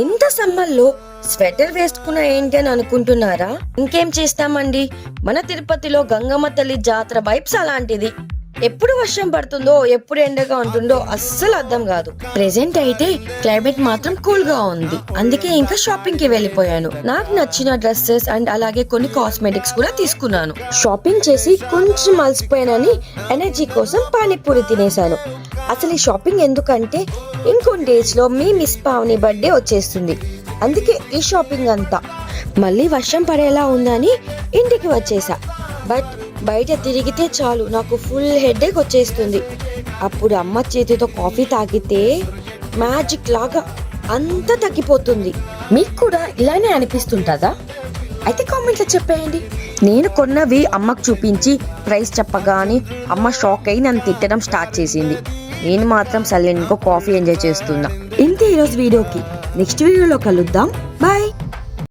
ఇంత సమ్మర్లో స్వెటర్ వేసుకున్న ఏంటి అని అనుకుంటున్నారా? ఇంకేం చేస్తామండి, మన తిరుపతిలో గంగమ్మ తల్లి జాతర వైబ్స్ అలాంటిది. ఎప్పుడు వర్షం పడుతుందో ఎప్పుడు ఎండగా ఉంటుందో అస్సలు అర్థం కాదు. ప్రెసెంట్ అయితే క్లైమేట్ మాత్రం కూల్ గా ఉంది, అందుకే ఇంకా షాపింగ్ కి వెళ్ళిపోయాను. నాకు నచ్చిన డ్రెస్సెస్ అండ్ అలాగే కొన్ని కాస్మెటిక్స్ కూడా తీసుకున్నాను. షాపింగ్ చేసి కొంచెం అలసిపోయానని ఎనర్జీ కోసం పానీపూరి తినేశాను. అసలు ఈ షాపింగ్ ఎందుకంటే ఇంకొన్ని డేస్ లో మీ మిస్ పావని బర్త్డే వచ్చేస్తుంది, అందుకే ఈ షాపింగ్ అంతా. మళ్ళీ వర్షం పడేలా ఉందని ఇంటికి వచ్చేసా. బట్ బయట తిరిగితే చాలు నాకు ఫుల్ హెడేక్ వచ్చేస్తుంది. అప్పుడు అమ్మ చేతితో కాఫీ తాగితే మ్యాజిక్ లాగా అంతా తగ్గిపోతుంది. మీకు కూడా ఇలానే అనిపిస్తుంటుందా? అయితే కామెంట్లో చెప్పేయండి. నేను కొన్నవి అమ్మకు చూపించి ప్రైస్ చెప్పగానే అమ్మ షాక్ అయి నన్ను తిట్టడం స్టార్ట్ చేసింది. నేను మాత్రం సైలెంట్గా కాఫీ ఎంజాయ్ చేస్తున్నా. ఇంతే ఈరోజు వీడియోకి. నెక్స్ట్ వీడియోలో కలుద్దాం. బాయ్.